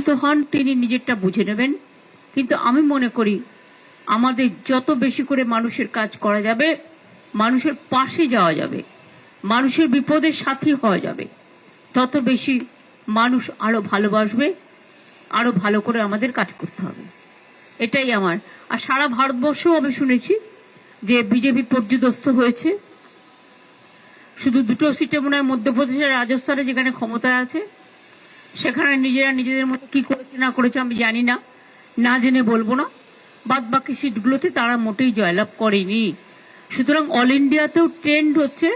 নির্বাচিত হন তিনি নিজেরটা বুঝে নেবেন, কিন্তু আমি মনে করি আমাদের যত বেশি করে মানুষের কাজ করা যাবে, মানুষের পাশে যাওয়া যাবে, মানুষের বিপদের সাথী হওয়া যাবে, তত বেশি মানুষ আরো ভালোবাসবে, আরো ভালো করে আমাদের কাজ করতে হবে। এটাই আমার। আর সারা ভারতবর্ষেও আমি শুনেছি যে বিজেপি পর্যুদস্ত হয়েছে। শুধু দুটো সিটে মনে হয় মধ্যপ্রদেশের রাজস্থানে যেখানে ক্ষমতায় আছে, সেখানে নিজেরা নিজেদের মতো কি করেছে না করেছে আমি জানি না, না জেনে বলবো না। বাদ বাকি সিটগুলোতে তারা মোটেই জয়লাভ করেনি। সুতরাং অল ইন্ডিয়াতেও ট্রেন্ড হচ্ছে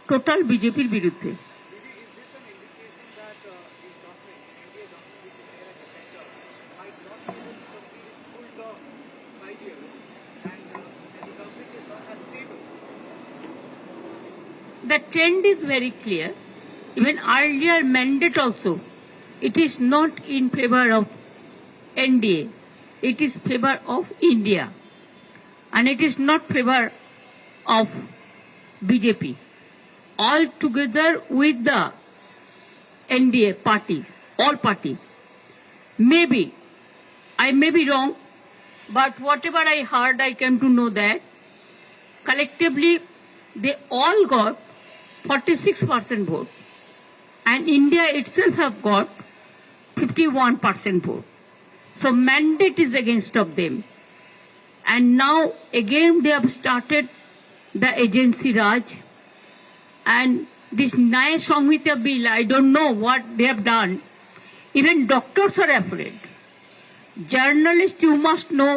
টোটাল বিজেপির বিরুদ্ধে। The trend is very clear. Even earlier mandate also, it is not in favor of NDA. It is favor of India. And it is not favor of BJP. All together with the NDA party, all party. Maybe, I may be wrong, but whatever I heard, I came to know that collectively they all got 46% vote, and India itself have got 51% vote. So mandate is against of them, and now again they have started the agency Raj, and this Nyaya Samhita bill, I don't know what they have done. Even doctors are afraid. Journalists, you must know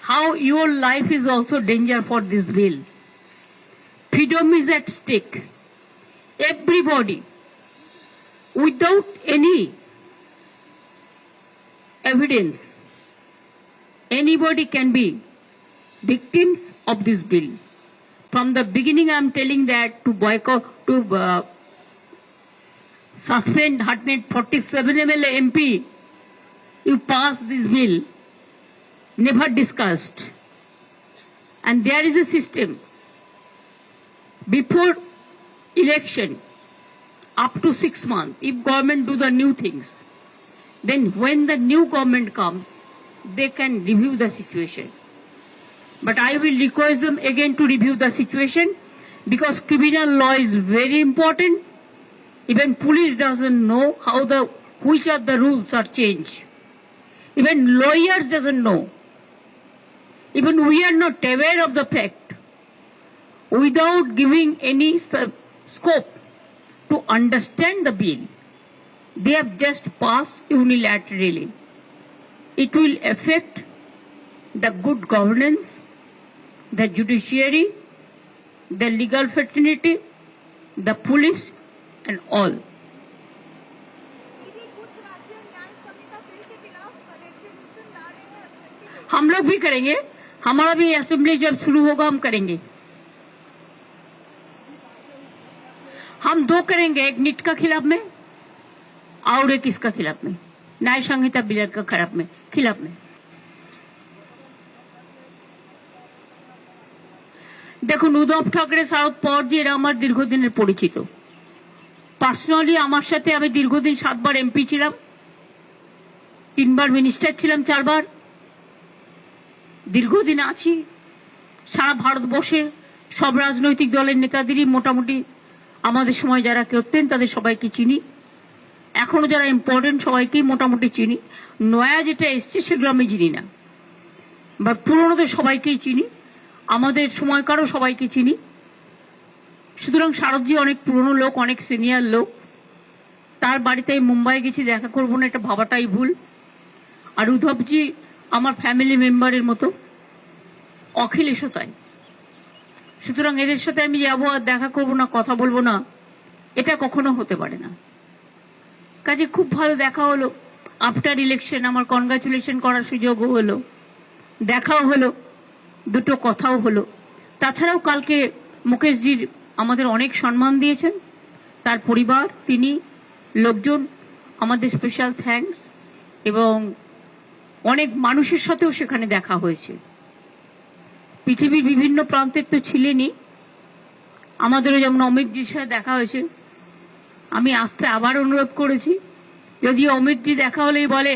how your life is also danger for this bill. Freedom is at stake. Everybody, without any evidence, anybody can be victims of this bill. From the beginning, I am telling that to boycott, to suspend 147 MLA MP, you pass this bill, never discussed. And there is a system. Before election, up to 6 months, if government do the new things, then when the new government comes, they can review the situation. But I will request them again to review the situation, because criminal law is very important. Even police doesn't know how which are the rules are changed. Even lawyers doesn't know. Even we are not aware of the fact. Without giving any scope to understand the bill, they have just passed unilaterally. It will affect the good governance, the judiciary, the legal fraternity, the police, and all. हम लोग भी करेंगे, हमारा भी assembly जब शुरू होगा हम करेंगे। हम दो करेंगे, एक नीट का खिलाफ में और एक इसका खिलाफ में, न्याय संहिता बिल का खिलाफ में। দেখুন, উদ্ধব ঠাকরে, শারদ পাওয়ার জি এরা আমার দীর্ঘদিনের পরিচিত। পার্সোনালি আমার সাথে আমি দীর্ঘদিন 7 বার এমপি ছিলাম, 3 বার মিনিস্টার ছিলাম, 4 বার দীর্ঘদিন আছি। সারা ভারতবর্ষে সব রাজনৈতিক দলের নেতাদেরই মোটামুটি আমাদের সময় যারা করতেন তাদের সবাইকে চিনি, এখনো যারা ইম্পর্টেন্ট সবাইকেই মোটামুটি চিনি। নয়া যেটা এসছে সেগুলো আমি চিনি না, বা পুরোনোদের সবাইকেই চিনি, আমাদের সময়কারও সবাইকে চিনি। সুতরাং শারদজি অনেক পুরনো লোক, অনেক সিনিয়র লোক। তার বাড়িতে মুম্বাই গেছি, দেখা করবো না এটা ভাবাটাই ভুল। আর উদ্ধবজি আমার ফ্যামিলি মেম্বারের মতো, অখিলেশও তাই। সুতরাং এদের সাথে আমি যাবো আর দেখা করবো না, কথা বলবো না, এটা কখনো হতে পারে না। কাজে খুব ভালো দেখা হলো। আফটার ইলেকশন আমার কনগ্রাচুলেশন করার সুযোগও হলো, দেখাও হলো, দুটো কথাও হলো। তাছাড়াও কালকে মুকেশজির আমাদের অনেক সম্মান দিয়েছেন, তার পরিবার, তিনি, লোকজন, আমাদের স্পেশাল থ্যাঙ্কস। এবং অনেক মানুষের সাথেও সেখানে দেখা হয়েছে, পৃথিবীর বিভিন্ন প্রান্তের তো ছিলেনই, আমাদেরও যেমন অমিতজির সাথে দেখা হয়েছে। আমি আসতে আবার অনুরোধ করেছি, यदि अमित जी देखा होले बोले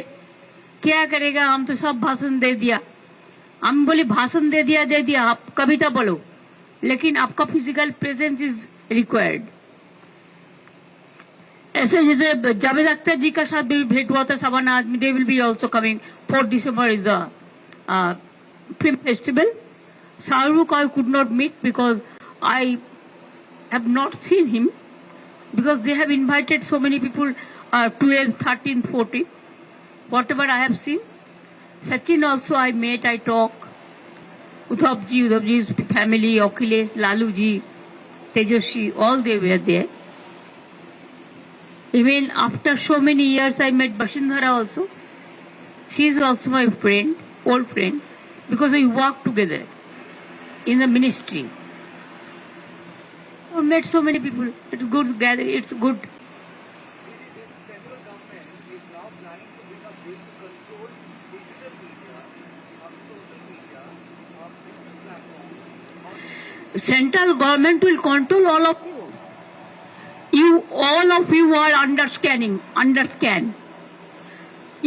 क्या करेगा, हम तो सब भाषण दे दिया। हम बोले भाषण दे दिया, आप कविता बोलो, लेकिन आपका फिजिकल प्रेजेंस इज रिक्वायर्ड। ऐसे जैसे जावेद अख्तर जी का साथ भी भेंट हुआ था साबाना आदमी, they will be also coming. 4 December is the film festival. Shahrukh I could not meet because I have not seen him, because they have invited so many people, 12, 13, 14, whatever I have seen. Sachin also I met, I talk. Udhavji's family, Akhilesh, Laluji, Tejoshi, all they were there. Even after so many years I met Bashindhara also. She is also my friend, old friend, because we work together in the ministry. I met so many people. It's good gathering. It's good. Central government is now planning to bring a bill to control digital media, social media, different platforms. Central government will control all of you. All of you are underscan.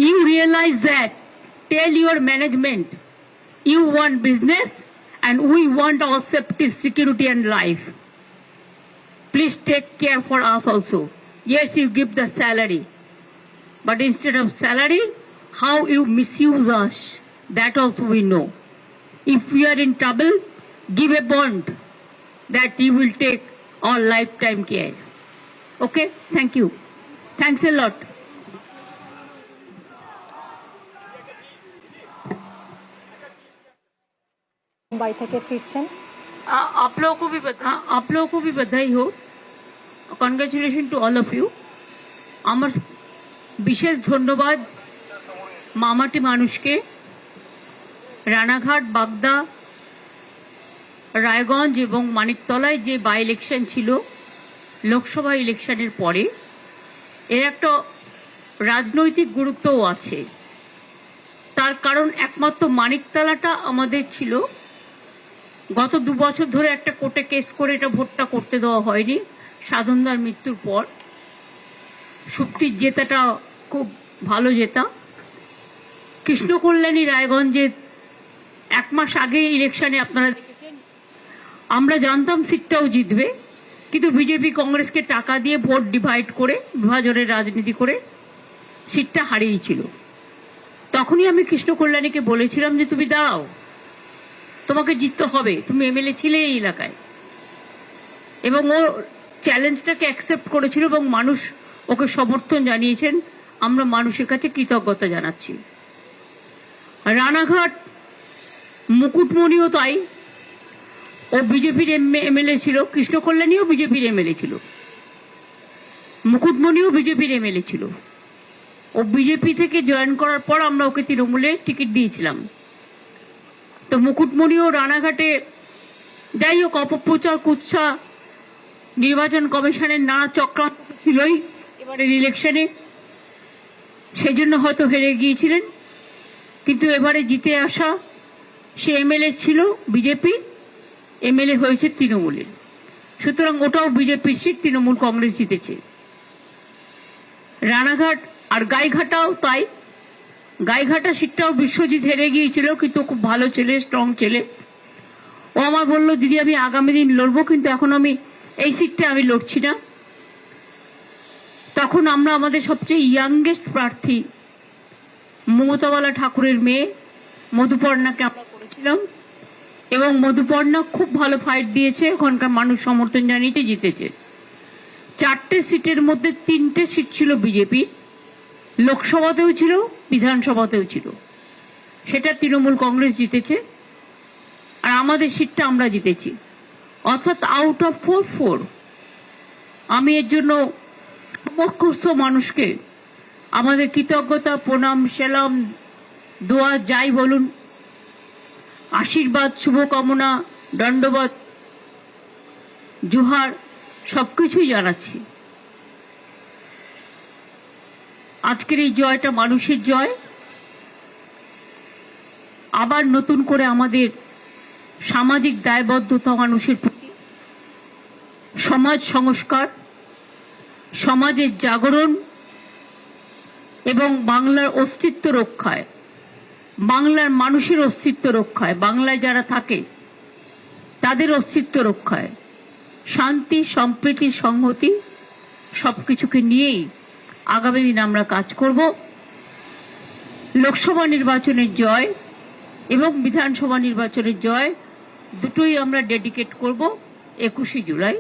You realize that. Tell your management, you want business and we want our safety, security and life. Please take care for us also. Yes, you give the salary, but instead of salary, how you misuse us, that also we know. If we are in trouble, give a bond that you will take our lifetime care. Okay, thank you. Thanks a lot. Mumbai থেকে ফিরছেন। आप लोगों को भी बधाई हो। Congratulation to all of you. আমার বিশেষ ধন্যবাদ মামাটি মানুষকে। রানাঘাট, বাগদা, রায়গঞ্জ এবং মানিকতলায় যে বাই ইলেকশন ছিল লোকসভা ইলেকশনের পরে, এর একটা রাজনৈতিক গুরুত্বও আছে। তার কারণ একমাত্র মানিকতলাটা আমাদের ছিল, গত 2 বছর ধরে একটা কোর্টে কেস করে এটা ভোটটা করতে দেওয়া হয়নি। সাধনদার মৃত্যুর পর সুপ্তির জেতাটা খুব ভালো জেতা। কৃষ্ণকল্যাণী রায়গঞ্জে 1 মাস আগে ইলেকশনে আপনারা দেখেছেন, আমরা জানতাম সিটটাও জিতবে, কিন্তু বিজেপি কংগ্রেসকে টাকা দিয়ে ভোট ডিভাইড করে, বিভাজনের রাজনীতি করে সিটটা হারিয়েছিল। তখনই আমি কৃষ্ণকল্যাণীকে বলেছিলাম যে তুমি দাঁড়াও, তোমাকে জিততে হবে, তুমি এমএলএ ছিলে এই এলাকায়। এবং ও চ্যালেঞ্জটাকে অ্যাকসেপ্ট করেছিল এবং মানুষ ওকে সমর্থন জানিয়েছেন। আমরা মানুষের কাছে কৃতজ্ঞতা জানাচ্ছি। রানাঘাট মুকুটমণিও তাই, ও বিজেপির এমএলএ ছিল, কৃষ্ণকল্যাণীও বিজেপির এমএলএ ছিল, মুকুটমণিও বিজেপির এমএলএ ছিল। ও বিজেপি থেকে জয়েন করার পর আমরা ওকে তৃণমূলে টিকিট দিয়েছিলাম। তো মুকুটমণিও রানাঘাটে, যাই হোক, অপপ্রচার কুৎসা, নির্বাচন কমিশনের নানা চক্রান্ত ছিলই এবারের ইলেকশনে, সেজন্য হয়তো হেরে গিয়েছিলেন। কিন্তু এবারে জিতে আসা, সে এমএলএ ছিল বিজেপি, এমএলএ হয়েছে তৃণমূলের, সুতরাং ওটাও বিজেপির সিট, তৃণমূল কংগ্রেস জিতেছে। রানাঘাট আর গাইঘাটাও তাই, গাইঘাটা সিটটাও বিশ্বজিৎ হেরে গিয়েছিল, কিন্তু খুব ভালো ছেলে, স্ট্রং ছেলে। ও আমার বললো দিদি আমি আগামী দিন লড়বো, কিন্তু এখন আমি এই সিটটা আমি লড়ছি না। তখন আমরা আমাদের সবচেয়ে ইয়াংগেস্ট প্রার্থী মমতাবালা ঠাকুরের মেয়ে মধুপর্ণাকে আমরা করেছিলাম, এবং মধুপর্ণা খুব ভালো ফাইট দিয়েছে, ওখানকার মানুষ সমর্থন জানিয়েছে, জিতেছে। 4টে সিটের মধ্যে 3টে সিট ছিল বিজেপি, লোকসভাতেও ছিল, বিধানসভাতেও ছিল, সেটা তৃণমূল কংগ্রেস জিতেছে, আর আমাদের সিটটা আমরা জিতেছি। অর্থাৎ আউট অফ 4। আমি এর জন্য সমস্ত মানুষকে আমাদের কৃতজ্ঞতা, প্রণাম, সেলাম, দোয়া যাই বলুন, আশীর্বাদ, শুভকামনা, দণ্ডবত, জোহার সবকিছুই জানাচ্ছি। আজকের এই জয়টা মানুষের জয়। আবার নতুন করে আমাদের সামাজিক দায়বদ্ধতা, মানুষের প্রতি সমাজ সংস্কার, সমাজের জাগরণ, এবং বাংলার অস্তিত্ব রক্ষায়, বাংলার মানুষের অস্তিত্ব রক্ষায়, বাংলায় যারা থাকে তাদের অস্তিত্ব রক্ষায়, শান্তি, সম্প্রীতি, সংহতি সবকিছুকে নিয়েই আগামী দিন আমরা কাজ করব। লোকসভা নির্বাচনের জয় এবং বিধানসভা নির্বাচনের জয় দুটোই আমরা ডেডিকেট করব 21শে জুলাই।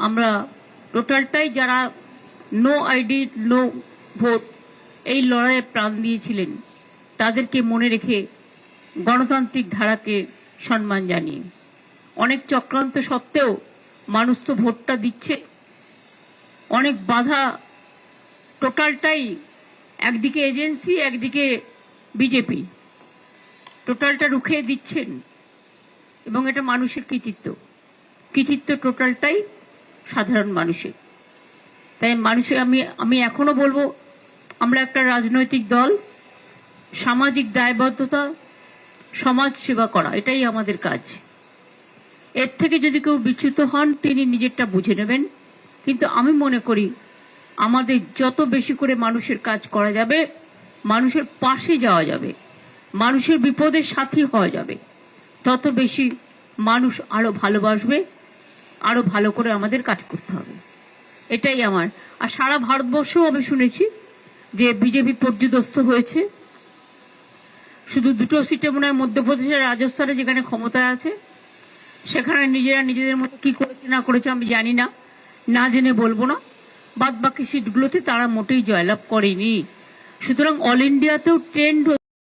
আমরা টোটালটাই যারা নো আইডি নো ভোট এই লড়াইয়ে প্রাণ দিয়েছিলেন তাদেরকে মনে রেখে গণতান্ত্রিক ধারাকে সম্মান জানিয়ে, অনেক চক্রান্ত সত্ত্বেও মানুষ তো ভোটটা দিচ্ছে, অনেক বাধা, টোটালটাই একদিকে এজেন্সি একদিকে বিজেপি টোটালটা রুখে দিচ্ছেন এবং এটা মানুষের কৃতিত্ব টোটালটাই সাধারণ মানুষের। তাই মানুষের আমি এখনো বলবো, আমরা একটা রাজনৈতিক দল, সামাজিক দায়বদ্ধতা, সমাজ সেবা করা এটাই আমাদের কাজ। এর থেকে যদি কেউ বিচ্যুত হন তিনি নিজেরটা বুঝে নেবেন, কিন্তু আমি মনে করি আমাদের যত বেশি করে মানুষের কাজ করা যাবে, মানুষের পাশে যাওয়া যাবে, মানুষের বিপদের সাথী হওয়া যাবে, তত বেশি মানুষ আরো ভালোবাসবে, আরো ভালো করে আমাদের কাজ করতে হবে, এটাই আমার। আর সারা ভারতবর্ষেও আমি শুনেছি যে বিজেপি পর্যুদস্ত হয়েছে, শুধু দুটো সিটে মনে হয় মধ্যপ্রদেশের রাজস্থানে যেখানে ক্ষমতায় আছে সেখানে নিজেরা নিজেদের মতো কি করেছে না করেছে আমি জানি না, না জেনে বলবো না। বাদ বাকি সিটগুলোতে তারা মোটেই জয়লাভ করেনি। সুতরাং অল ইন্ডিয়াতেও ট্রেন্ড